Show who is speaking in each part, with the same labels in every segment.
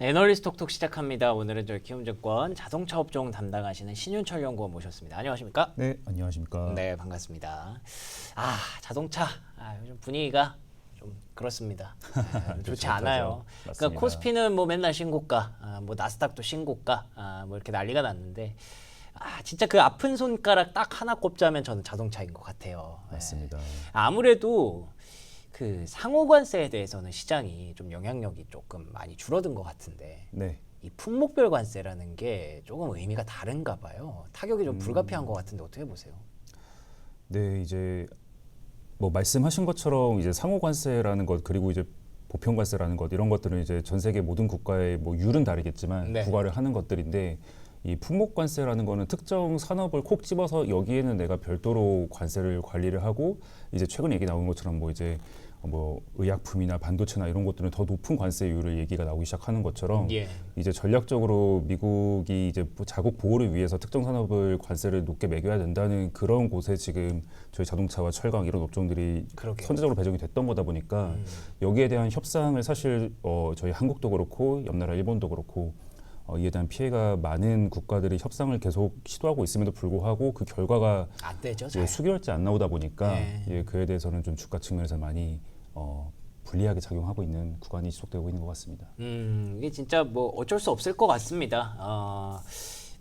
Speaker 1: 애널리스트 톡톡 시작합니다. 오늘은 저희 키움증권 자동차 업종 담당하시는 신윤철 연구원 모셨습니다. 안녕하십니까?
Speaker 2: 네, 안녕하십니까.
Speaker 1: 네, 반갑습니다. 자동차 요즘 분위기가 좀 그렇습니다. 좋지
Speaker 2: 그렇죠,
Speaker 1: 않아요.
Speaker 2: 맞습니다.
Speaker 1: 그러니까 코스피는 뭐 맨날 신고가, 뭐 나스닥도 신고가, 뭐 이렇게 난리가 났는데 진짜 그 아픈 손가락 딱 하나 꼽자면 저는 자동차인 것 같아요.
Speaker 2: 맞습니다.
Speaker 1: 아무래도 그 상호관세에 대해서는 시장이 좀 영향력이 조금 많이 줄어든 것 같은데
Speaker 2: 네,
Speaker 1: 이 품목별 관세라는 게 조금 의미가 다른가 봐요. 타격이 좀 불가피한 것 같은데 어떻게 보세요?
Speaker 2: 네, 이제 뭐 말씀하신 것처럼 이제 상호관세라는 것 그리고 이제 보편관세라는 것 이런 것들은 이제 전 세계 모든 국가의 뭐 율은 다르겠지만
Speaker 1: 네.
Speaker 2: 부과를 하는 것들인데 이 품목관세라는 거는 특정 산업을 콕 집어서 여기에는 내가 별도로 관세를 관리를 하고 이제 최근에 얘기 나온 것처럼 뭐 이제 뭐 의약품이나 반도체나 이런 것들은 더 높은 관세율을 얘기가 나오기 시작하는 것처럼
Speaker 1: 예.
Speaker 2: 이제 전략적으로 미국이 이제 자국 보호를 위해서 특정 산업을 관세를 높게 매겨야 된다는 그런 곳에 지금 저희 자동차와 철강 이런 업종들이
Speaker 1: 그러게요.
Speaker 2: 선제적으로 배정이 됐던 거다 보니까 여기에 대한 협상을 사실 저희 한국도 그렇고 옆나라 일본도 그렇고 이에 대한 피해가 많은 국가들이 협상을 계속 시도하고 있음에도 불구하고 그 결과가
Speaker 1: 안 되죠,
Speaker 2: 이제
Speaker 1: 잘.
Speaker 2: 수개월째 안 나오다 보니까
Speaker 1: 네.
Speaker 2: 예, 그에 대해서는 좀 주가 측면에서 많이 불리하게 작용하고 있는 구간이 지속되고 있는 것 같습니다.
Speaker 1: 이게 진짜 뭐 어쩔 수 없을 것 같습니다.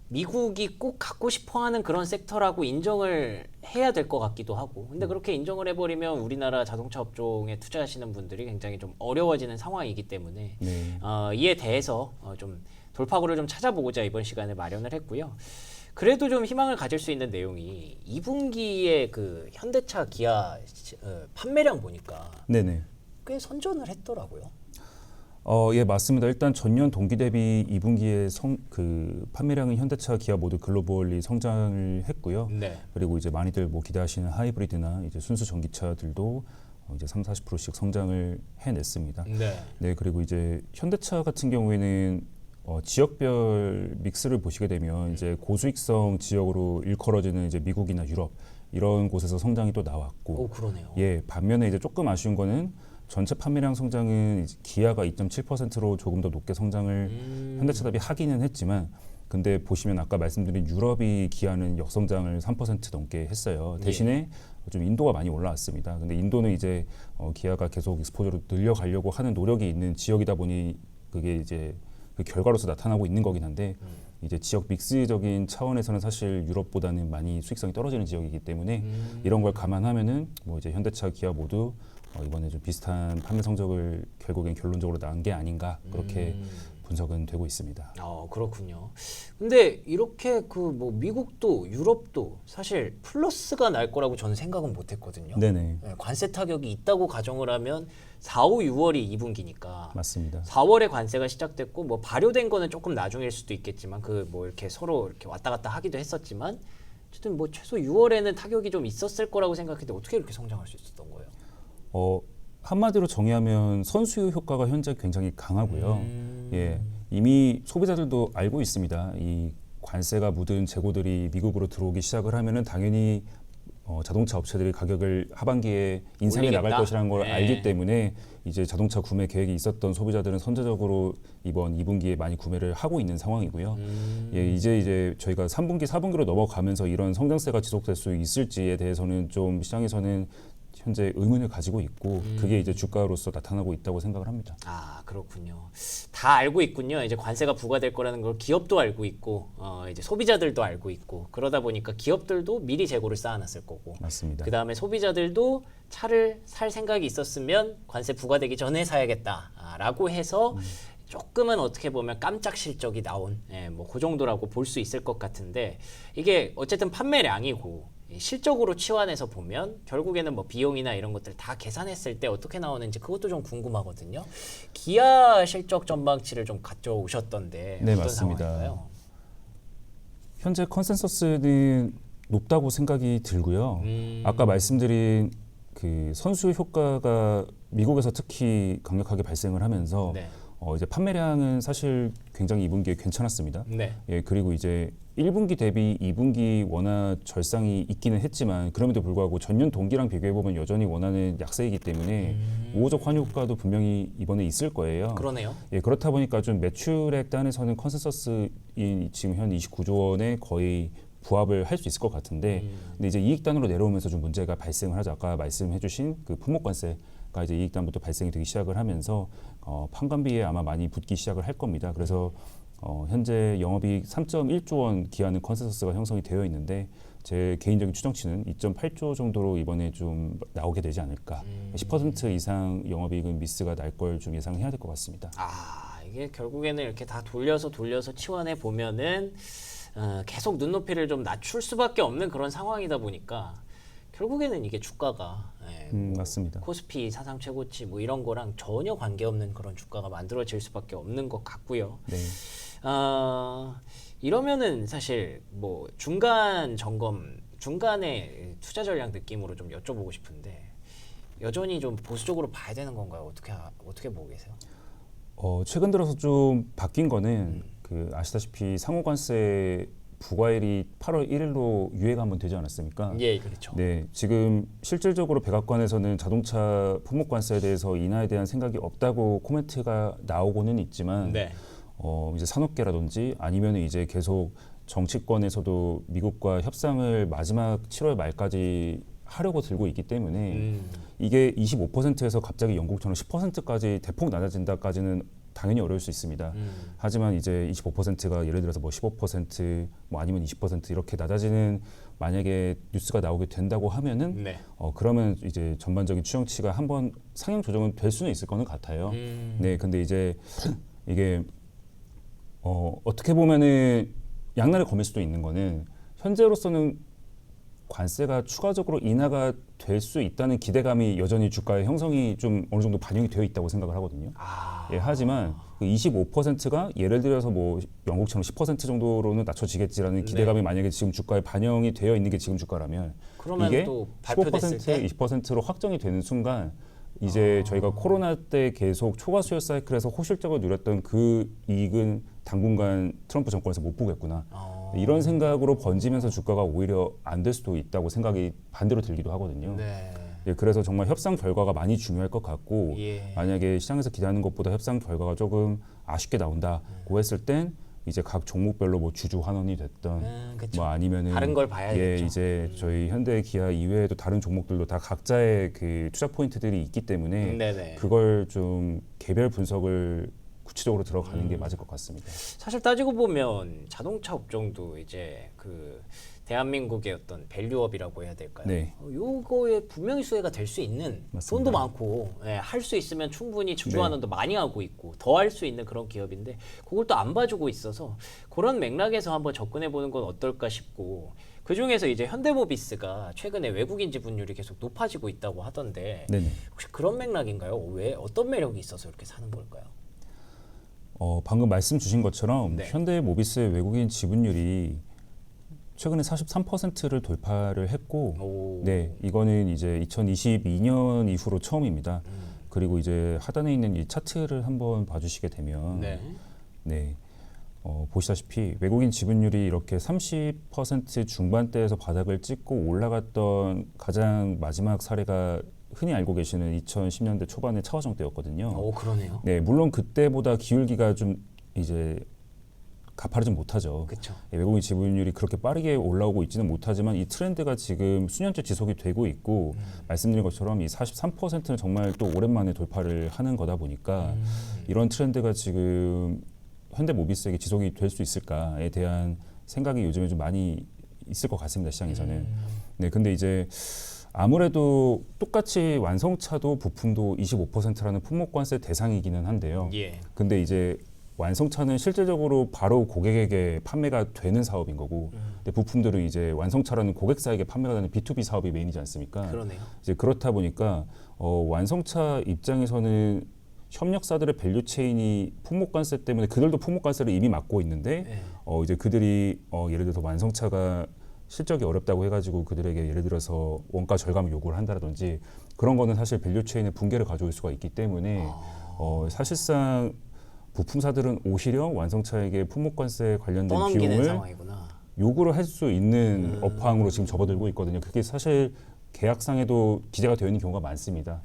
Speaker 1: 미국이 꼭 갖고 싶어하는 그런 섹터라고 인정을 해야 될 것 같기도 하고, 근데 그렇게 인정을 해버리면 우리나라 자동차 업종에 투자하시는 분들이 굉장히 좀 어려워지는 상황이기 때문에
Speaker 2: 네.
Speaker 1: 이에 대해서 좀 돌파구를 좀 찾아보고자 이번 시간을 마련을 했고요. 그래도 좀 희망을 가질 수 있는 내용이 2분기에 그 현대차, 기아 판매량 보니까
Speaker 2: 네네.
Speaker 1: 꽤 선전을 했더라고요.
Speaker 2: 예, 맞습니다. 일단 전년 동기 대비 2분기에 그 판매량은 현대차, 기아 모두 글로벌리 성장을 했고요.
Speaker 1: 네.
Speaker 2: 그리고 이제 많이들 뭐 기대하시는 하이브리드나 이제 순수 전기차들도 이제 30-40%씩 성장을 해냈습니다.
Speaker 1: 네.
Speaker 2: 네, 그리고 이제 현대차 같은 경우에는 지역별 믹스를 보시게 되면 이제 고수익성 지역으로 일컬어지는 이제 미국이나 유럽 이런 곳에서 성장이 또 나왔고,
Speaker 1: 오, 그러네요.
Speaker 2: 예, 반면에 이제 조금 아쉬운 거는 전체 판매량 성장은 이제 기아가 2.7%로 조금 더 높게 성장을 현대차 대비 하기는 했지만, 근데 보시면 아까 말씀드린 유럽이 기아는 역성장을 3% 넘게 했어요. 대신에 좀 인도가 많이 올라왔습니다. 근데 인도는 이제 기아가 계속 익스포저를 늘려가려고 하는 노력이 있는 지역이다 보니 그게 이제 그 결과로서 나타나고 있는 거긴 한데 이제 지역 믹스적인 차원에서는 사실 유럽보다는 많이 수익성이 떨어지는 지역이기 때문에 이런 걸 감안하면은 뭐 이제 현대차, 기아 모두 이번에 좀 비슷한 판매 성적을 결국엔 결론적으로 낳은 게 아닌가 그렇게 분석은 되고 있습니다.
Speaker 1: 그렇군요. 근데 이렇게 그 뭐 미국도 유럽도 사실 플러스가 날 거라고 저는 생각은 못 했거든요.
Speaker 2: 네네.
Speaker 1: 네, 관세 타격이 있다고 가정을 하면 4, 5, 6월이 2분기니까
Speaker 2: 맞습니다.
Speaker 1: 4월에 관세가 시작됐고 뭐 발효된 거는 조금 나중일 수도 있겠지만 그 뭐 이렇게 서로 이렇게 왔다 갔다 하기도 했었지만 어쨌든 뭐 최소 6월에는 타격이 좀 있었을 거라고 생각했는데 어떻게 이렇게 성장할 수 있었던 거예요?
Speaker 2: 한마디로 정의하면 선수요 효과가 현재 굉장히 강하고요. 예, 이미 소비자들도 알고 있습니다. 이 관세가 묻은 재고들이 미국으로 들어오기 시작을 하면은 당연히 자동차 업체들이 가격을 하반기에 인상해 나갈
Speaker 1: 올리겠다?
Speaker 2: 것이라는 걸
Speaker 1: 네.
Speaker 2: 알기 때문에 이제 자동차 구매 계획이 있었던 소비자들은 선제적으로 이번 2분기에 많이 구매를 하고 있는 상황이고요. 예, 이제 저희가 3분기, 4분기로 넘어가면서 이런 성장세가 지속될 수 있을지에 대해서는 좀 시장에서는 현재 의문을 가지고 있고 그게 이제 주가로서 나타나고 있다고 생각을 합니다.
Speaker 1: 그렇군요. 다 알고 있군요. 이제 관세가 부과될 거라는 걸 기업도 알고 있고 이제 소비자들도 알고 있고 그러다 보니까 기업들도 미리 재고를 쌓아놨을 거고
Speaker 2: 맞습니다.
Speaker 1: 그 다음에 소비자들도 차를 살 생각이 있었으면 관세 부과되기 전에 사야겠다라고 해서 조금은 어떻게 보면 깜짝 실적이 나온 뭐 그 정도라고 볼 수 있을 것 같은데 이게 어쨌든 판매량이고 실적으로 치환해서 보면 결국에는 뭐 비용이나 이런 것들 다 계산했을 때 어떻게 나오는지 그것도 좀 궁금하거든요. 기아 실적 전망치를 좀 가져오셨던데
Speaker 2: 네,
Speaker 1: 어떤
Speaker 2: 맞습니다.
Speaker 1: 상황인가요?
Speaker 2: 현재 컨센서스는 높다고 생각이 들고요. 아까 말씀드린 그 선수 효과가 미국에서 특히 강력하게 발생을 하면서
Speaker 1: 네.
Speaker 2: 이제 판매량은 사실 굉장히 2분기에 괜찮았습니다.
Speaker 1: 네.
Speaker 2: 예, 그리고 이제 1분기 대비 2분기 원화 절상이 있기는 했지만 그럼에도 불구하고 전년 동기랑 비교해 보면 여전히 원화는 약세이기 때문에 우호적 환율가도 분명히 이번에 있을 거예요.
Speaker 1: 그러네요.
Speaker 2: 예, 그렇다 보니까 좀 매출액 단에서는 컨센서스인 지금 현 29조 원에 거의 부합을 할 수 있을 것 같은데, 근데 이제 이익단으로 내려오면서 좀 문제가 발생을 하죠. 아까 말씀해주신 그 품목관세가 이제 이익단부터 발생이 되기 시작을 하면서 판관비에 아마 많이 붙기 시작을 할 겁니다. 그래서 현재 영업이익 3.1조 원 기하는 컨센서스가 형성이 되어 있는데 제 개인적인 추정치는 2.8조 정도로 이번에 좀 나오게 되지 않을까. 10% 이상 영업이익은 미스가 날 걸 좀 예상해야 될 것 같습니다.
Speaker 1: 이게 결국에는 이렇게 다 돌려서 치환해 보면은 계속 눈높이를 좀 낮출 수밖에 없는 그런 상황이다 보니까 결국에는 이게 주가가
Speaker 2: 맞습니다.
Speaker 1: 코스피 사상 최고치 뭐 이런 거랑 전혀 관계없는 그런 주가가 만들어질 수밖에 없는 것 같고요.
Speaker 2: 네.
Speaker 1: 이러면은 사실 뭐 중간 점검, 중간에 투자 전략 느낌으로 좀 여쭤보고 싶은데 여전히 좀 보수적으로 봐야 되는 건가요? 어떻게 보고 계세요?
Speaker 2: 최근 들어서 좀 바뀐 거는 그 아시다시피 상호관세 부과일이 8월 1일로 유예가 한번 되지 않았습니까?
Speaker 1: 예, 그렇죠.
Speaker 2: 네, 지금 실질적으로 백악관에서는 자동차 품목관세에 대해서 인하에 대한 생각이 없다고 코멘트가 나오고는 있지만,
Speaker 1: 네.
Speaker 2: 이제 산업계라든지 아니면 이제 계속 정치권에서도 미국과 협상을 마지막 7월 말까지 하려고 들고 있기 때문에 이게 25%에서 갑자기 영국처럼 10%까지 대폭 낮아진다까지는 당연히 어려울 수 있습니다. 하지만 이제 25%가 예를 들어서 뭐 15%뭐 아니면 20% 이렇게 낮아지는 만약에 뉴스가 나오게 된다고 하면은
Speaker 1: 네.
Speaker 2: 그러면 이제 전반적인 추정치가 한번 상향 조정은 될 수는 있을 거는 같아요. 네, 근데 이제 이게 어떻게 보면은 양날의 검일 수도 있는 거는 현재로서는 관세가 추가적으로 인하가 될 수 있다는 기대감이 여전히 주가의 형성이 좀 어느 정도 반영이 되어 있다고 생각을 하거든요. 예, 하지만 그 25%가 예를 들어서 뭐 영국처럼 10% 정도로는 낮춰지겠지라는 기대감이 만약에 지금 주가에 반영이 되어 있는 게 지금 주가라면
Speaker 1: 그러면
Speaker 2: 이게
Speaker 1: 또 발표됐을
Speaker 2: 15%,
Speaker 1: 때
Speaker 2: 20%로 확정이 되는 순간 이제 저희가 코로나 때 계속 초과 수요 사이클에서 호실적을 누렸던 그 이익은 당분간 트럼프 정권에서 못 보겠구나. 이런 생각으로 번지면서 주가가 오히려 안 될 수도 있다고 생각이 반대로 들기도 하거든요.
Speaker 1: 네.
Speaker 2: 예, 그래서 정말 협상 결과가 많이 중요할 것 같고
Speaker 1: 예.
Speaker 2: 만약에 시장에서 기대하는 것보다 협상 결과가 조금 아쉽게 나온다고 했을 땐 이제 각 종목별로 뭐 주주 환원이 됐던
Speaker 1: 그쵸.
Speaker 2: 뭐 아니면은
Speaker 1: 다른 걸 봐야겠죠.
Speaker 2: 예, 이제 저희 현대 기아 이외에도 다른 종목들도 다 각자의 그 투자 포인트들이 있기 때문에
Speaker 1: 네네.
Speaker 2: 그걸 좀 개별 분석을 구체적으로 들어가는 게 맞을 것 같습니다.
Speaker 1: 사실 따지고 보면 자동차 업종도 이제 그 대한민국의 어떤 밸류업이라고 해야 될까요?
Speaker 2: 네.
Speaker 1: 요거에 분명히 수혜가 될 수 있는
Speaker 2: 맞습니다.
Speaker 1: 돈도 많고 할 수 있으면 충분히 주주환원도 많이 하고 있고 더 할 수 있는 그런 기업인데 그걸 또 안 봐주고 있어서 그런 맥락에서 한번 접근해 보는 건 어떨까 싶고 그 중에서 이제 현대모비스가 최근에 외국인 지분율이 계속 높아지고 있다고 하던데
Speaker 2: 네네.
Speaker 1: 혹시 그런 맥락인가요? 왜 어떤 매력이 있어서 이렇게 사는 걸까요?
Speaker 2: 방금 말씀 주신 것처럼
Speaker 1: 네.
Speaker 2: 현대모비스의 외국인 지분율이 최근에 43%를 돌파를 했고,
Speaker 1: 오.
Speaker 2: 네, 이거는 이제 2022년 이후로 처음입니다. 그리고 이제 하단에 있는 이 차트를 한번 봐주시게 되면, 네, 보시다시피 외국인 지분율이 이렇게 30% 중반대에서 바닥을 찍고 올라갔던 가장 마지막 사례가 흔히 알고 계시는 2010년대 초반의 차화정 때였거든요.
Speaker 1: 오, 그러네요.
Speaker 2: 네, 물론 그때보다 기울기가 좀 이제 가파르지 못하죠.
Speaker 1: 그렇죠.
Speaker 2: 외국인 지분율이 그렇게 빠르게 올라오고 있지는 못하지만 이 트렌드가 지금 수년째 지속이 되고 있고 말씀드린 것처럼 이 43%는 정말 또 오랜만에 돌파를 하는 거다 보니까 이런 트렌드가 지금 현대모비스에게 지속이 될 수 있을까에 대한 생각이 요즘에 좀 많이 있을 것 같습니다. 시장에서는. 네, 근데 이제 아무래도 똑같이 완성차도 부품도 25%라는 품목관세 대상이기는 한데요.
Speaker 1: 예.
Speaker 2: 근데 이제 완성차는 실질적으로 바로 고객에게 판매가 되는 사업인 거고, 근데 부품들은 이제 완성차라는 고객사에게 판매가 되는 B2B 사업이 메인이지 않습니까?
Speaker 1: 그러네요.
Speaker 2: 이제 그렇다 보니까 완성차 입장에서는 협력사들의 밸류 체인이 품목관세 때문에 그들도 품목관세를 이미 맡고 있는데 이제 그들이 예를 들어서 완성차가 실적이 어렵다고 해가지고 그들에게 예를 들어서 원가 절감을 요구를 한다든지 그런 거는 사실 밸류 체인의 붕괴를 가져올 수가 있기 때문에 사실상 부품사들은 오히려 완성차에게 품목관세 관련된
Speaker 1: 떠넘기는
Speaker 2: 비용을
Speaker 1: 상황이구나.
Speaker 2: 요구를 할 수 있는 업황으로 지금 접어들고 있거든요. 그게 사실 계약상에도 기재가 되어 있는 경우가 많습니다.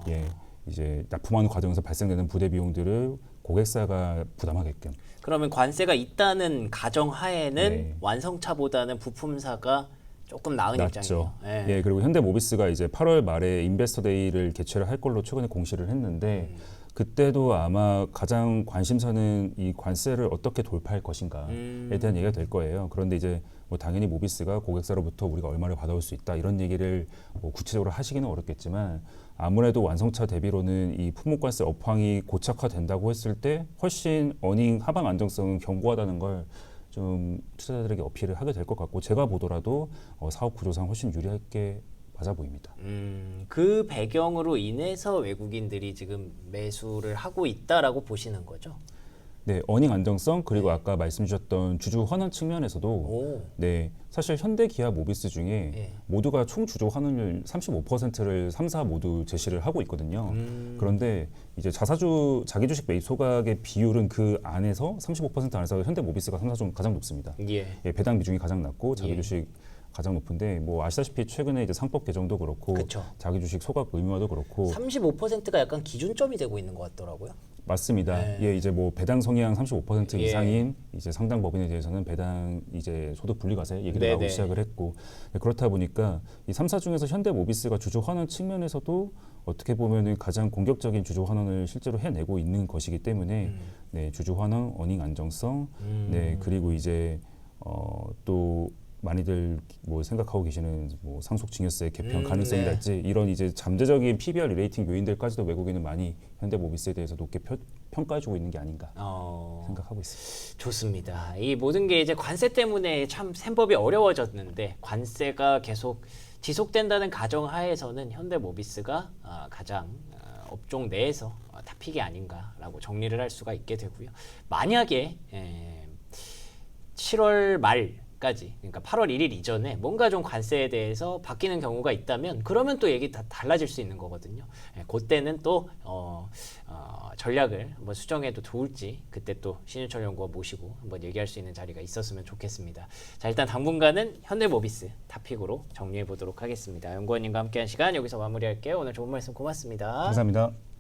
Speaker 2: 예, 이제 납품하는 과정에서 발생되는 부대 비용들을 고객사가 부담하게끔.
Speaker 1: 그러면 관세가 있다는 가정하에는
Speaker 2: 네.
Speaker 1: 완성차보다는 부품사가 조금 나은
Speaker 2: 낮죠.
Speaker 1: 입장이에요. 예.
Speaker 2: 예, 그리고 현대모비스가 이제 8월 말에 인베스터데이를 개최를 할 걸로 최근에 공시를 했는데 그때도 아마 가장 관심사는 이 관세를 어떻게 돌파할 것인가에 대한 얘기가 될 거예요. 그런데 이제 뭐 당연히 모비스가 고객사로부터 우리가 얼마를 받아올 수 있다 이런 얘기를 뭐 구체적으로 하시기는 어렵겠지만 아무래도 완성차 대비로는 이 품목관세 업황이 고착화된다고 했을 때 훨씬 어닝 하방 안정성은 견고하다는 걸 좀 투자자들에게 어필을 하게 될 것 같고 제가 보더라도 사업 구조상 훨씬 유리하게 맞아 보입니다.
Speaker 1: 그 배경으로 인해서 외국인들이 지금 매수를 하고 있다라고 보시는 거죠?
Speaker 2: 네, 어닝 안정성 그리고 아까 말씀 주셨던 주주 환원 측면에서도
Speaker 1: 오.
Speaker 2: 네, 사실 현대, 기아, 모비스 중에
Speaker 1: 예.
Speaker 2: 모두가 총 주주 환원율 35%를 3사 모두 제시를 하고 있거든요. 그런데 이제 자사주 자기 주식 매입 소각의 비율은 그 안에서 35% 안에서 현대, 모비스가 3사 중 가장 높습니다.
Speaker 1: 예.
Speaker 2: 예, 배당 비중이 가장 낮고 자기
Speaker 1: 예.
Speaker 2: 주식 가장 높은데 뭐 아시다시피 최근에 이제 상법 개정도 그렇고
Speaker 1: 그쵸.
Speaker 2: 자기 주식 소각 의무화도 그렇고
Speaker 1: 35%가 약간 기준점이 되고 있는 것 같더라고요.
Speaker 2: 맞습니다.
Speaker 1: 네.
Speaker 2: 예, 이제 뭐 배당 성향 35%
Speaker 1: 예.
Speaker 2: 이상인 이제 상당 법인에 대해서는 배당 이제 소득 분리과세 얘기도
Speaker 1: 네네.
Speaker 2: 나오기 시작을 했고 그렇다 보니까 이 3사 중에서 현대모비스가 주주 환원 측면에서도 어떻게 보면은 가장 공격적인 주주 환원을 실제로 해내고 있는 것이기 때문에 네, 주주 환원, 어닝 안정성, 네 그리고 이제 또 많이들 뭐 생각하고 계시는 뭐 상속 증여세 개편 가능성이랄지 이런 이제 잠재적인 PBR 레이팅 요인들까지도 외국인은 많이 현대모비스에 대해서 높게 평가해주고 있는 게 아닌가 생각하고 있습니다.
Speaker 1: 좋습니다. 이 모든 게 이제 관세 때문에 참 셈법이 어려워졌는데 관세가 계속 지속된다는 가정하에서는 현대모비스가 가장 업종 내에서 탑픽이 아닌가라고 정리를 할 수가 있게 되고요. 만약에 7월 말까지 그러니까 8월 1일 이전에 뭔가 좀 관세에 대해서 바뀌는 경우가 있다면 그러면 또 얘기 다 달라질 수 있는 거거든요. 그때는 또 전략을 한번 수정해도 좋을지 그때 또 신윤철 연구원 모시고 한번 얘기할 수 있는 자리가 있었으면 좋겠습니다. 자, 일단 당분간은 현대모비스 탑픽으로 정리해 보도록 하겠습니다. 연구원님과 함께한 시간 여기서 마무리할게요. 오늘 좋은 말씀 고맙습니다.
Speaker 2: 감사합니다.